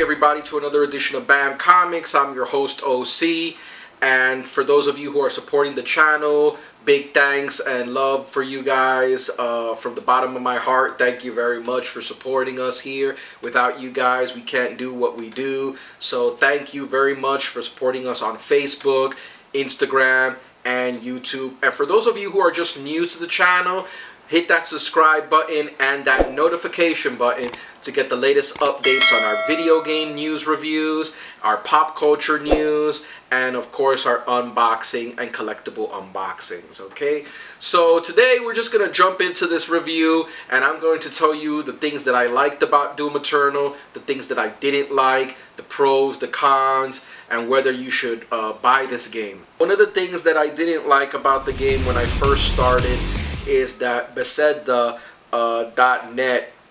everybody to another edition of Bamcomixs. I'm your host OC, and for those of you who are supporting the channel, big thanks and love for you guys from the bottom of my heart. Thank you very much for supporting us here. Without you guys, we can't do what we do. So thank you very much for supporting us on Facebook, Instagram, and YouTube. And for those of you who are just new to the channel, hit that subscribe button and that notification button to get the latest updates on our video game news reviews, our pop culture news, and of course our unboxing and collectible unboxings. Okay, so today we're just gonna jump into this review, and I'm going to tell you the things that I liked about Doom Eternal, the things that I didn't like, the pros, the cons, and whether you should buy this game. One of the things that I didn't like about the game when I first started is that Bethesda.net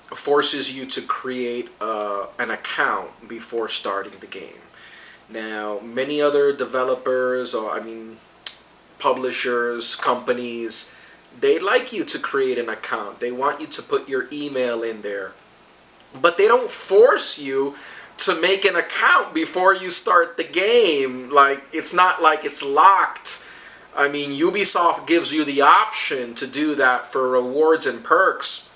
forces you to create an account before starting the game. Now, many other developers, or publishers, companies, they like you to create an account. They want you to put your email in there. But they don't force you to make an account before you start the game. Like, it's not like it's locked. I mean, Ubisoft gives you the option to do that for rewards and perks.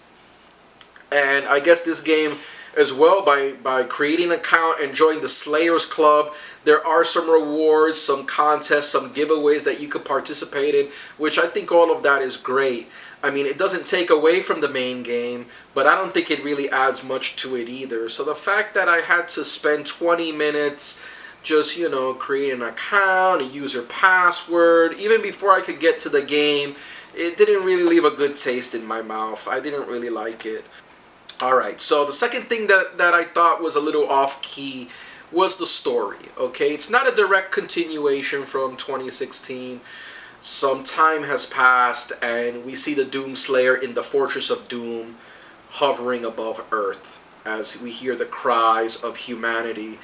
And I guess this game as well, by creating an account and joining the Slayers Club, there are some rewards, some contests, some giveaways that you could participate in, which I think all of that is great. I mean, it doesn't take away from the main game, but I don't think it really adds much to it either. So the fact that I had to spend 20 minutes just, create an account, a user password, even before I could get to the game, it didn't really leave a good taste in my mouth. I didn't really like it. Alright, so the second thing that I thought was a little off-key was the story, okay? It's not a direct continuation from 2016. Some time has passed, and we see the Doomslayer in the Fortress of Doom hovering above Earth as we hear the cries of humanity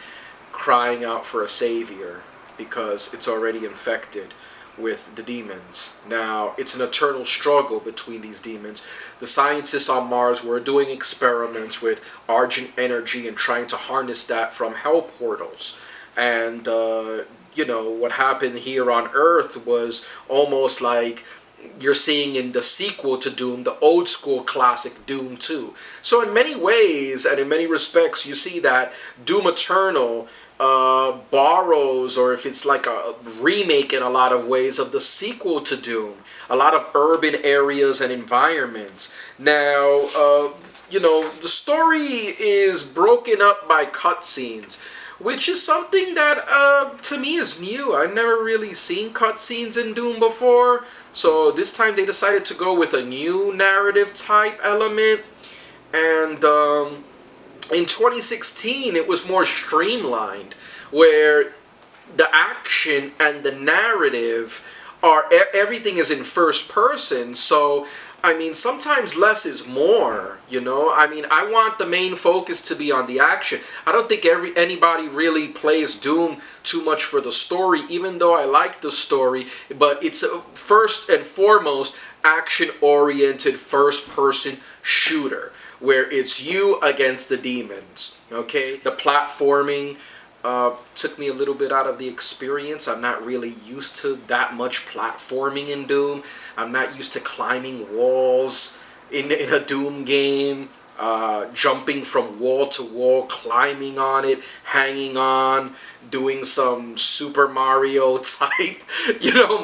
crying out for a savior because it's already infected with the demons. Now, it's an eternal struggle between these demons. The scientists on Mars were doing experiments with Argent energy and trying to harness that from hell portals. And, what happened here on Earth was almost like you're seeing in the sequel to Doom, the old school classic Doom 2. So in many ways and in many respects, you see that Doom Eternal borrows, or if it's like a remake in a lot of ways, of the sequel to Doom. A lot of urban areas and environments. Now, the story is broken up by cutscenes, which is something that to me is new. I've never really seen cutscenes in Doom before, so this time they decided to go with a new narrative type element. And in 2016, it was more streamlined, where the action and the narrative are, everything is in first person. So, sometimes less is more, I want the main focus to be on the action. I don't think anybody really plays Doom too much for the story, even though I like the story. But it's first and foremost action-oriented first-person shooter, where it's you against the demons, okay? The platforming took me a little bit out of the experience. I'm not really used to that much platforming in Doom. I'm not used to climbing walls in a Doom game, jumping from wall to wall, climbing on it, hanging on, doing some Super Mario type,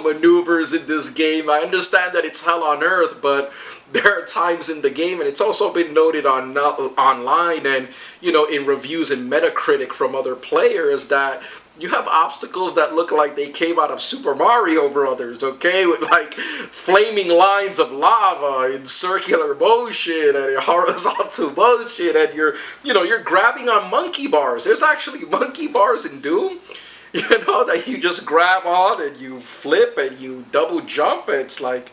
maneuvers in this game. I understand that it's hell on earth, but there are times in the game, and it's also been noted online and, in reviews and Metacritic from other players, that you have obstacles that look like they came out of Super Mario Brothers, okay? With like flaming lines of lava in circular motion and in horizontal motion, and you're grabbing on monkey bars. There's actually monkey bars in Doom, that you just grab on and you flip and you double jump. And it's like,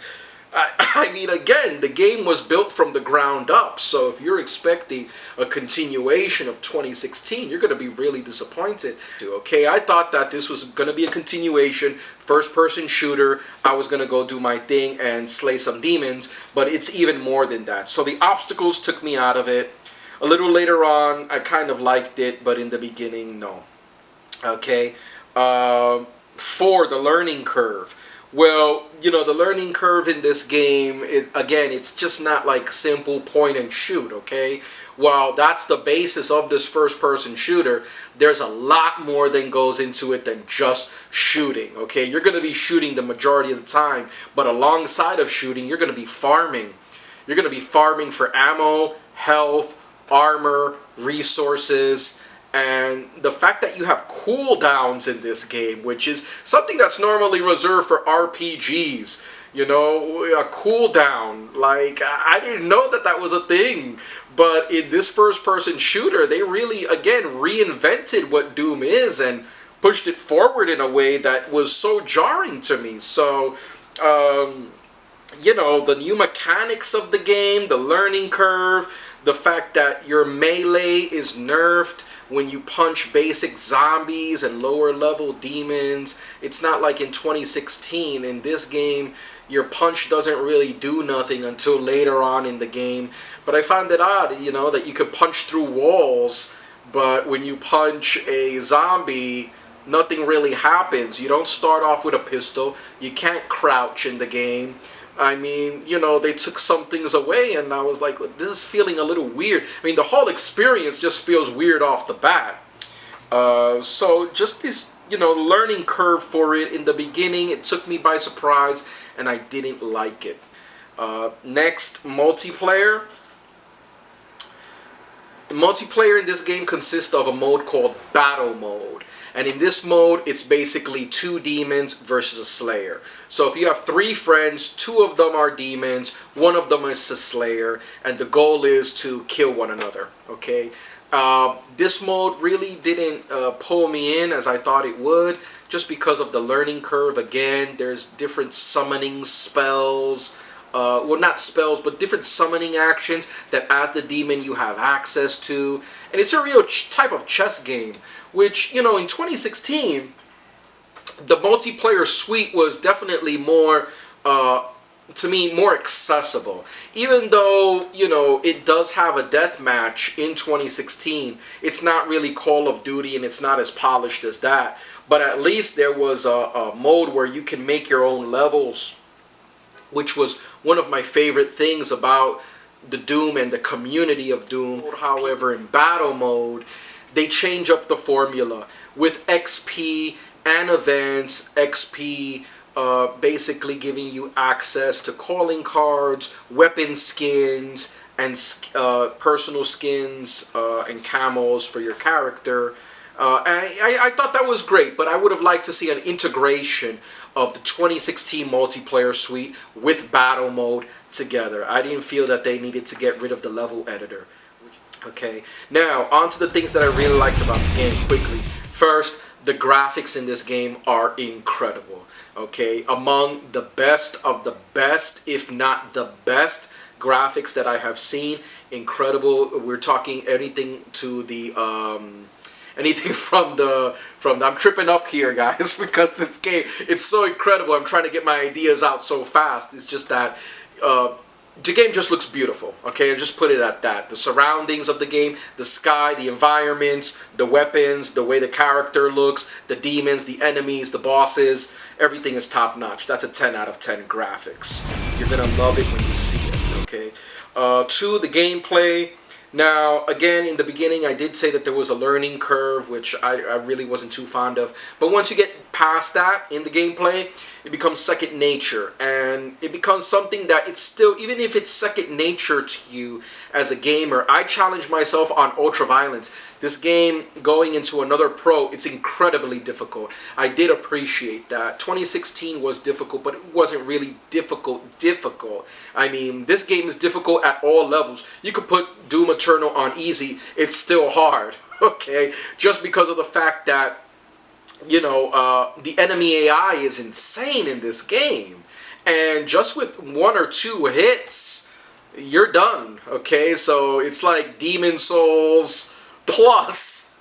again, the game was built from the ground up, so if you're expecting a continuation of 2016, you're going to be really disappointed. Okay, I thought that this was going to be a continuation, first-person shooter. I was going to go do my thing and slay some demons, but it's even more than that. So the obstacles took me out of it. A little later on, I kind of liked it, but in the beginning, no. Okay. 4, the learning curve. Well, the learning curve in this game, again, it's just not like simple point and shoot, okay? While that's the basis of this first-person shooter, there's a lot more that goes into it than just shooting, okay? You're going to be shooting the majority of the time, but alongside of shooting, you're going to be farming. You're going to be farming for ammo, health, armor, resources, and the fact that you have cooldowns in this game, which is something that's normally reserved for RPGs, a cooldown. Like, I didn't know that that was a thing. But in this first-person shooter, they really, again, reinvented what Doom is and pushed it forward in a way that was so jarring to me. So, the new mechanics of the game, the learning curve, the fact that your melee is nerfed when you punch basic zombies and lower level demons. It's not like in 2016. In this game, your punch doesn't really do nothing until later on in the game. But I found it odd, that you could punch through walls, but when you punch a zombie, nothing really happens. You don't start off with a pistol. You can't crouch in the game. I mean, they took some things away, and I was like, this is feeling a little weird. I mean, the whole experience just feels weird off the bat. So just this, learning curve for it in the beginning, it took me by surprise, and I didn't like it. Next, multiplayer. The multiplayer in this game consists of a mode called Battle Mode. And in this mode, it's basically 2 demons versus a slayer. So if you have 3 friends, 2 of them are demons, 1 of them is a slayer, and the goal is to kill one another, okay? This mode really didn't pull me in as I thought it would, just because of the learning curve. Again, there's different summoning spells, well, not spells, but different summoning actions that as the demon you have access to. And it's a real type of chess game, which, in 2016, the multiplayer suite was definitely more, to me, more accessible. Even though, it does have a deathmatch in 2016, it's not really Call of Duty and it's not as polished as that. But at least there was a mode where you can make your own levels, which was one of my favorite things about the Doom and the community of Doom. However, in battle mode, they change up the formula with XP and events. XP basically giving you access to calling cards, weapon skins, and personal skins and camos for your character. I thought that was great, but I would have liked to see an integration of the 2016 multiplayer suite with battle mode together. I didn't feel that they needed to get rid of the level editor. Okay, now on to the things that I really liked about the game quickly. First, the graphics in this game are incredible. Okay, among the best of the best, if not the best graphics that I have seen. Incredible. We're talking anything to the anything from the I'm tripping up here, guys, because this game, it's so incredible. I'm trying to get my ideas out so fast. It's just that the game just looks beautiful, okay? I'll just put it at that. The surroundings of the game, the sky, the environments, the weapons, the way the character looks, the demons, the enemies, the bosses, everything is top-notch. That's a 10 out of 10 graphics. You're gonna love it when you see it, okay? 2, the gameplay. Now, again, in the beginning, I did say that there was a learning curve, which I really wasn't too fond of. But once you get past that in the gameplay, it becomes second nature. And it becomes something that it's still, even if it's second nature to you as a gamer, I challenge myself on ultra-violence. This game, going into another pro, it's incredibly difficult. I did appreciate that. 2016 was difficult, but it wasn't really difficult. I mean, this game is difficult at all levels. You could put Doom Eternal on easy, it's still hard, okay? Just because of the fact that, the enemy AI is insane in this game. And just with 1 or 2 hits, you're done, okay? So it's like Demon Souls plus.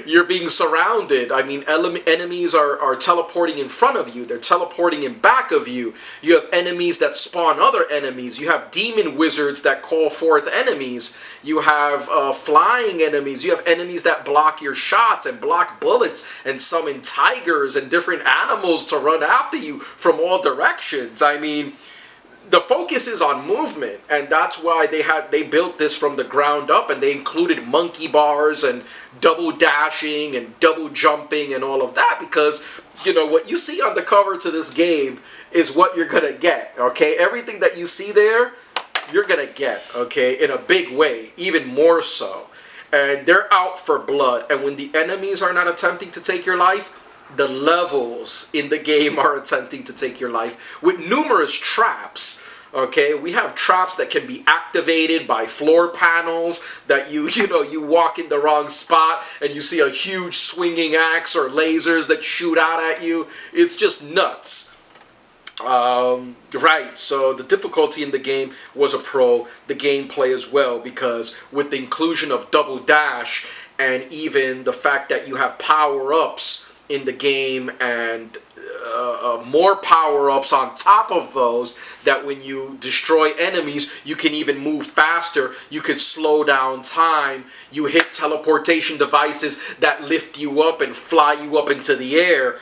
You're being surrounded. I mean, enemies are teleporting in front of you. They're teleporting in back of you. You have enemies that spawn other enemies. You have demon wizards that call forth enemies. You have flying enemies. You have enemies that block your shots and block bullets and summon tigers and different animals to run after you from all directions. I mean, the focus is on movement, and that's why they built this from the ground up, and they included monkey bars and double dashing and double jumping and all of that, because you know what you see on the cover to this game is what you're gonna get. Okay, everything that you see there, you're gonna get, okay, in a big way, even more so. And they're out for blood, and when the enemies are not attempting to take your life, the levels in the game are attempting to take your life with numerous traps. Okay, we have traps that can be activated by floor panels that you walk in the wrong spot and you see a huge swinging axe or lasers that shoot out at you. It's just nuts. Right, so the difficulty in the game was a pro, the gameplay as well, because with the inclusion of double dash and even the fact that you have power-ups in the game and more power-ups on top of those, that when you destroy enemies you can even move faster, you could slow down time, you hit teleportation devices that lift you up and fly you up into the air.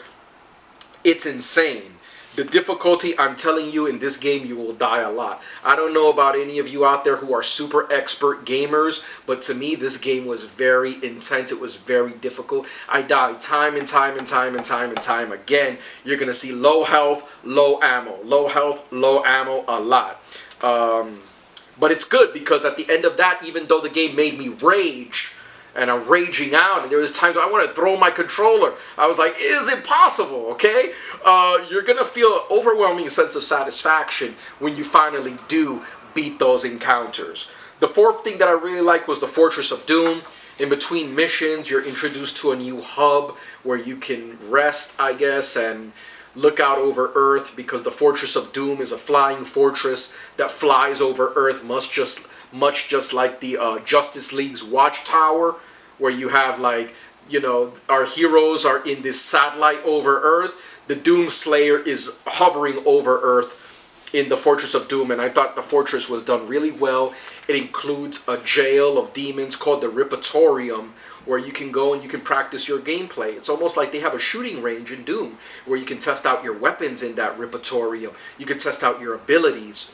It's insane. The difficulty, I'm telling you, in this game, you will die a lot. I don't know about any of you out there who are super expert gamers, but to me, this game was very intense. It was very difficult. I died time and time and time and time and time again. You're going to see low health, low ammo. Low health, low ammo, a lot. But it's good because at the end of that, even though the game made me rage, and I'm raging out, and there was times I want to throw my controller. I was like, is it possible, okay? You're going to feel an overwhelming sense of satisfaction when you finally do beat those encounters. The fourth thing that I really liked was the Fortress of Doom. In between missions, you're introduced to a new hub where you can rest, I guess, and look out over Earth, because the Fortress of Doom is a flying fortress that flies over Earth, much just like the Justice League's Watchtower, where you have, like, you know, our heroes are in this satellite over Earth. The Doom Slayer is hovering over Earth in the Fortress of Doom, and I thought the fortress was done really well. It includes a jail of demons called the Ripatorium, where you can go and you can practice your gameplay. It's almost like they have a shooting range in Doom, where you can test out your weapons in that Ripatorium. You can test out your abilities.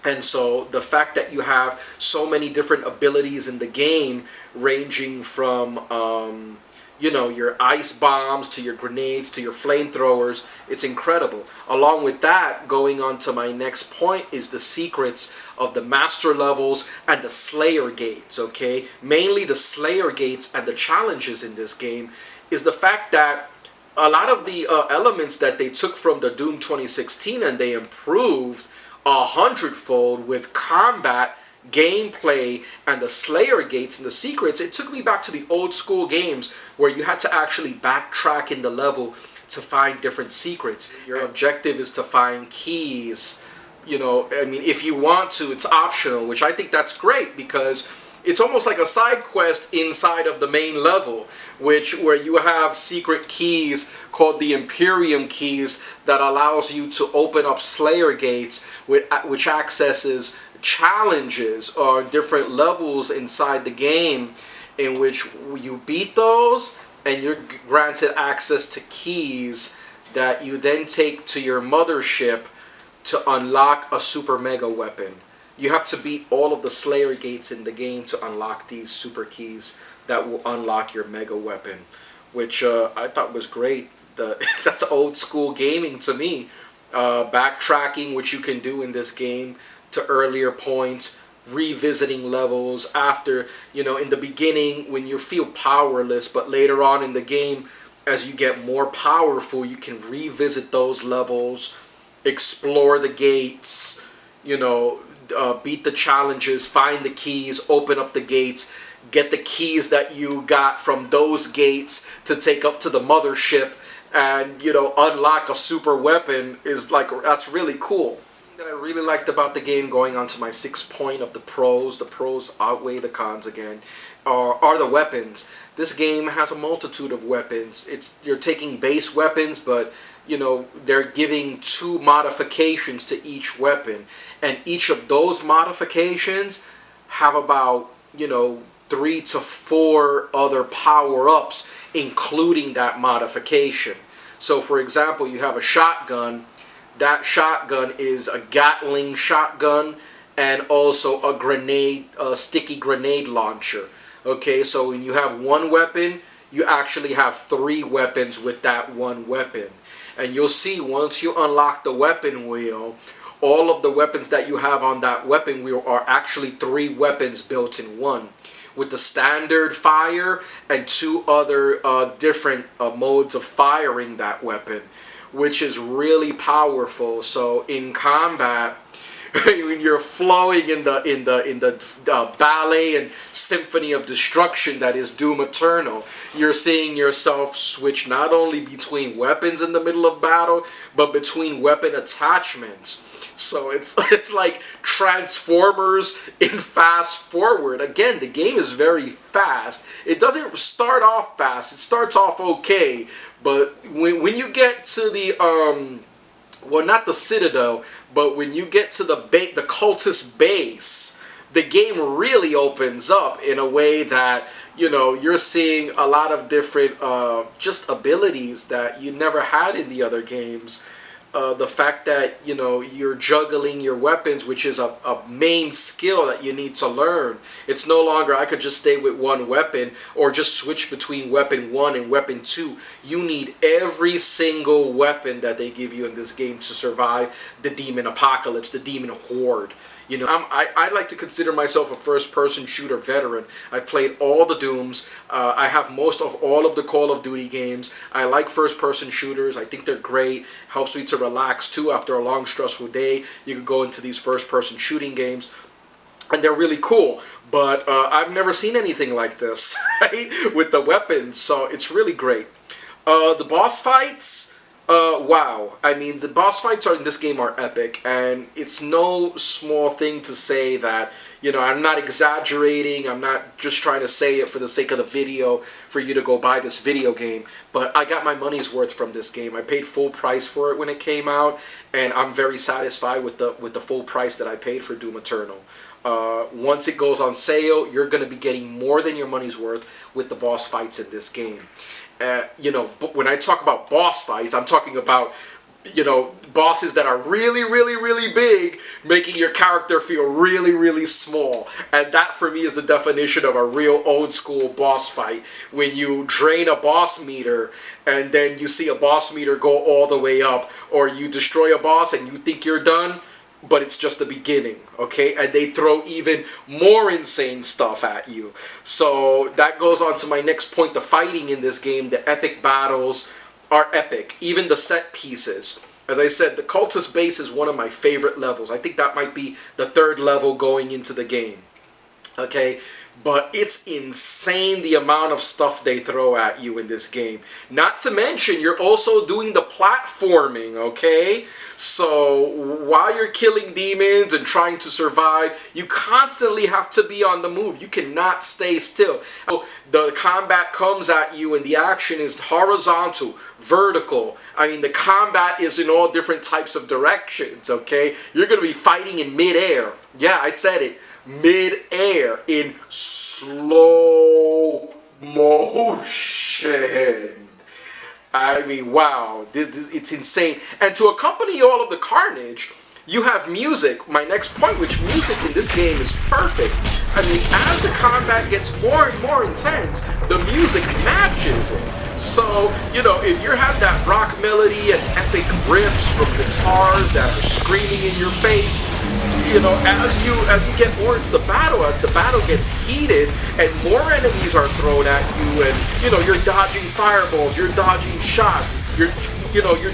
And so the fact that you have so many different abilities in the game, ranging from, you know, your ice bombs to your grenades to your flamethrowers, it's incredible. Along with that, going on to my next point, is the secrets of the master levels and the Slayer gates, okay? Mainly the Slayer gates and the challenges in this game is the fact that a lot of the elements that they took from the Doom 2016 and they improved 100-fold with combat, gameplay, and the Slayer gates and the secrets. It took me back to the old school games where you had to actually backtrack in the level to find different secrets. Your objective is to find keys. You know, I mean, if you want to, it's optional, which I think that's great, because it's almost like a side quest inside of the main level, where you have secret keys called the Imperium keys that allows you to open up Slayer gates, which accesses challenges or different levels inside the game, in which you beat those and you're granted access to keys that you then take to your mothership to unlock a super mega weapon. You have to beat all of the Slayer gates in the game to unlock these super keys that will unlock your mega weapon, which I thought was great. That's old school gaming to me. Backtracking, which you can do in this game, to earlier points, revisiting levels after, you know, in the beginning when you feel powerless, but later on in the game, as you get more powerful, you can revisit those levels, explore the gates, you know, beat the challenges, find the keys, open up the gates, get the keys that you got from those gates to take up to the mothership, and, you know, unlock a super weapon. Is like, that's really cool. that I really liked about the game, going on to my sixth point of the pros outweigh the cons again, are the weapons. This game has a multitude of weapons. You're taking base weapons, but you know, they're giving 2 modifications to each weapon, and each of those modifications have about, you know, 3 to 4 other power-ups, including that modification. So for example, you have a shotgun. That shotgun is a Gatling shotgun and also a grenade, sticky grenade launcher. Okay, so when you have one weapon, you actually have 3 weapons with that one weapon. And you'll see once you unlock the weapon wheel, all of the weapons that you have on that weapon wheel are actually 3 weapons built in one, with the standard fire and 2 other different modes of firing that weapon, which is really powerful. So in combat, when you're flowing in the ballet and symphony of destruction that is Doom Eternal, you're seeing yourself switch not only between weapons in the middle of battle, but between weapon attachments. So it's like Transformers in fast forward. Again, the game is very fast. It doesn't start off fast. It starts off okay, but when you get to the well, not the Citadel, but when you get to the cultist base, the game really opens up in a way that, you know, you're seeing a lot of different just abilities that you never had in the other games. The fact that, you know, you're juggling your weapons, which is a main skill that you need to learn. It's no longer I could just stay with one weapon or just switch between weapon 1 and weapon 2. You need every single weapon that they give you in this game to survive the demon apocalypse, the demon horde. You know, I like to consider myself a first-person shooter veteran. I've played all the Dooms. I have most of all of the Call of Duty games. I like first-person shooters. I think they're great. Helps me to relax, too, after a long, stressful day. You can go into these first-person shooting games, and they're really cool. But I've never seen anything like this, right, with the weapons. So it's really great. The boss fights... wow. I mean, the boss fights in this game are epic, and it's no small thing to say that, you know, I'm not exaggerating, I'm not just trying to say it for the sake of the video, for you to go buy this video game, but I got my money's worth from this game. I paid full price for it when it came out, and I'm very satisfied with the full price that I paid for Doom Eternal. Once it goes on sale, you're going to be getting more than your money's worth with the boss fights in this game. You know, when I talk about boss fights, I'm talking about, you know, bosses that are really, really, really big, making your character feel really, really small. And that, for me, is the definition of a real old-school boss fight. When you drain a boss meter, and then you see a boss meter go all the way up, or you destroy a boss and you think you're done, but it's just the beginning, okay? And they throw even more insane stuff at you. So that goes on to my next point. The fighting in this game, the epic battles are epic. Even the set pieces. As I said, the cultist base is one of my favorite levels. I think that might be the 3rd level going into the game, okay? But it's insane the amount of stuff they throw at you in this game. Not to mention, you're also doing the platforming, okay? So while you're killing demons and trying to survive, you constantly have to be on the move. You cannot stay still. The combat comes at you and the action is horizontal, vertical. I mean, the combat is in all different types of directions, okay? You're going to be fighting in midair. Yeah, I said it. Mid-air in slow motion. I mean, wow, it's insane. And to accompany all of the carnage, you have music. My next point, which music in this game is perfect. I mean, as the combat gets more and more intense, the music matches it. So, you know, if you have that rock melody and epic riffs from guitars that are screaming in your face, you know, as you get more into the battle, as the battle gets heated and more enemies are thrown at you, and you know, you're dodging fireballs, you're dodging shots, you're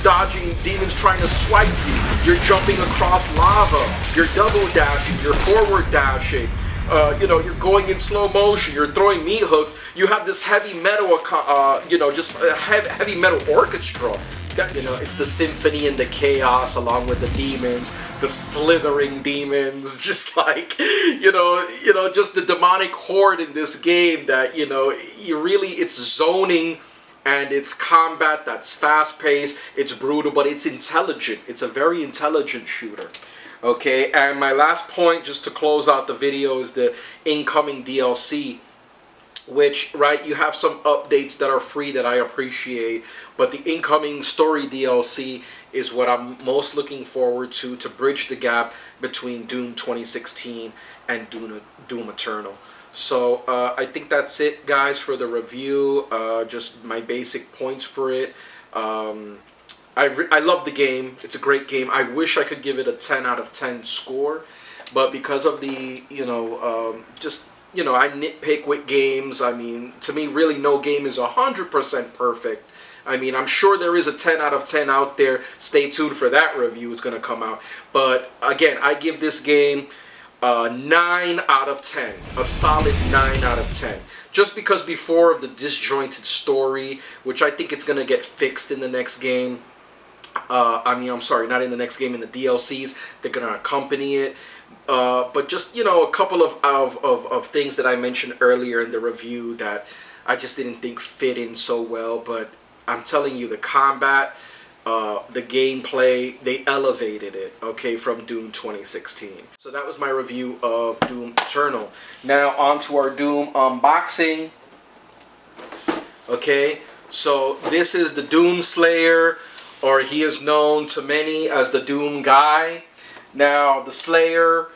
dodging demons trying to swipe you, you're jumping across lava, you're double dashing, you're forward dashing. You know, you're going in slow motion, you're throwing meat hooks, you have this heavy metal, you know, just a heavy metal orchestra You know, it's the symphony and the chaos along with the demons, the slithering demons, just like, just the demonic horde in this game that, it's zoning and it's combat that's fast-paced, it's brutal, but it's intelligent. It's a very intelligent shooter. Okay, and my last point, just to close out the video, is the incoming DLC. Which, right, you have some updates that are free that I appreciate, but the incoming story DLC is what I'm most looking forward to bridge the gap between Doom 2016 and Doom Eternal. So I think that's it, guys, for the review. Just my basic points for it. I love the game. It's a great game. I wish I could give it a 10 out of 10 score, but because of the, I nitpick with games. I mean, to me, really, no game is 100% perfect. I mean, I'm sure there is a 10 out of 10 out there. Stay tuned for that review. It's going to come out. But, again, I give this game a 9 out of 10. A solid 9 out of 10. Just because before of the disjointed story, which I think it's going to get fixed in the next game. I'm sorry, not in the next game, in the DLCs. They're going to accompany it. But just, a couple of things that I mentioned earlier in the review that I just didn't think fit in so well. But I'm telling you, the combat, the gameplay, they elevated it, okay, from Doom 2016. So that was my review of Doom Eternal. Now on to our Doom unboxing. Okay, so this is the Doom Slayer, or he is known to many as the Doom Guy. Now, the Slayer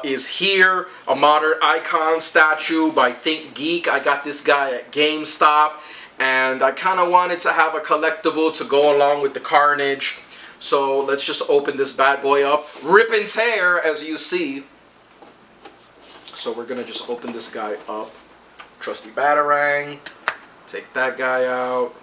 is here, a modern icon statue by Think Geek. I got this guy at GameStop, and I kind of wanted to have a collectible to go along with the carnage. So let's just open this bad boy up. Rip and tear, as you see. So we're going to just open this guy up. Trusty Batarang. Take that guy out.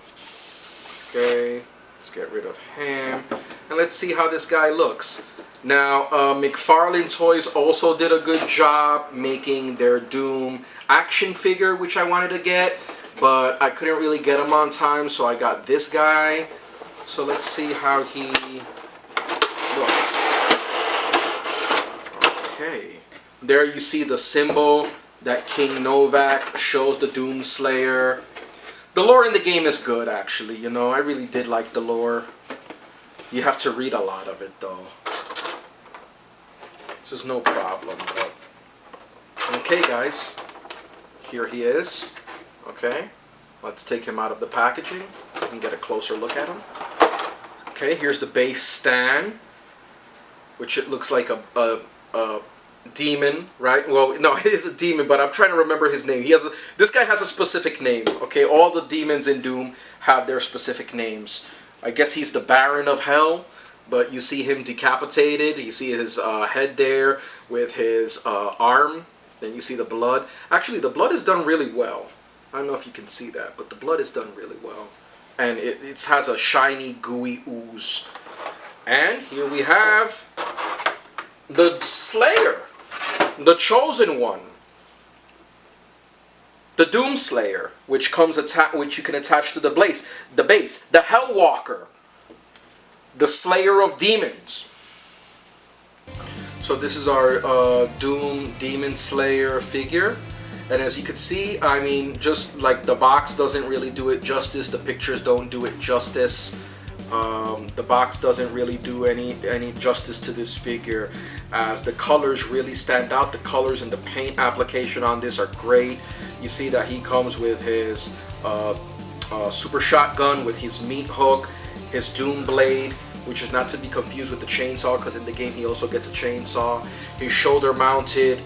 Okay, let's get rid of him. And let's see how this guy looks. Now, McFarlane Toys also did a good job making their Doom action figure, which I wanted to get, but I couldn't really get him on time, so I got this guy. So let's see how he looks. Okay. There you see the symbol that King Novak shows the Doom Slayer. The lore in the game is good, actually. I really did like the lore. You have to read a lot of it, though. This is no problem, but okay, guys, here he is. Okay, let's take him out of the packaging. You can get a closer look at him. Okay, here's the base stand, which it looks like a demon, right? Well, no, it is a demon, but I'm trying to remember his name. This guy has a specific name. Okay, all the demons in Doom have their specific names. I guess he's the Baron of Hell. But you see him decapitated. You see his head there with his arm. Then you see the blood. Actually, the blood is done really well. I don't know if you can see that, but the blood is done really well. And it has a shiny, gooey ooze. And here we have the Slayer, the Chosen One, the Doom Slayer, which you can attach to the base, the Hellwalker, the Slayer of Demons. So this is our Doom Demon Slayer figure. And as you can see, I mean, just like the box doesn't really do it justice, the pictures don't do it justice. The box doesn't really do any justice to this figure, as the colors really stand out. The colors and the paint application on this are great. You see that he comes with his super shotgun, with his meat hook, his Doom Blade, which is not to be confused with the chainsaw, because in the game he also gets a chainsaw, his shoulder mounted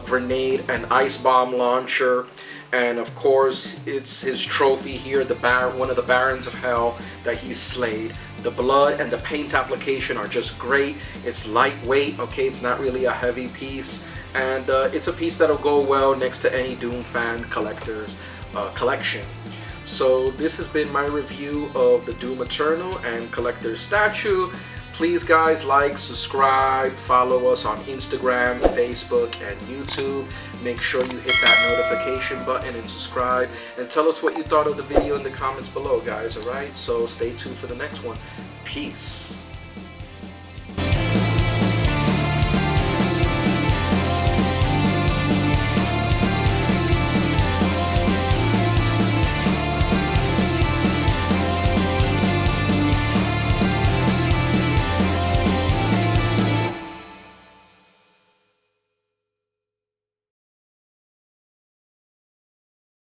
grenade and ice bomb launcher, and of course it's his trophy here, one of the Barons of Hell that he's slayed. The blood and the paint application are just great. It's lightweight, okay, it's not really a heavy piece, and it's a piece that'll go well next to any Doom fan collector's collection. So this has been my review of the Doom Eternal and Collector's Statue. Please guys, like, subscribe, follow us on Instagram, Facebook, and YouTube. Make sure you hit that notification button and subscribe, and tell us what you thought of the video in the comments below, guys. Alright, so stay tuned for the next one. Peace.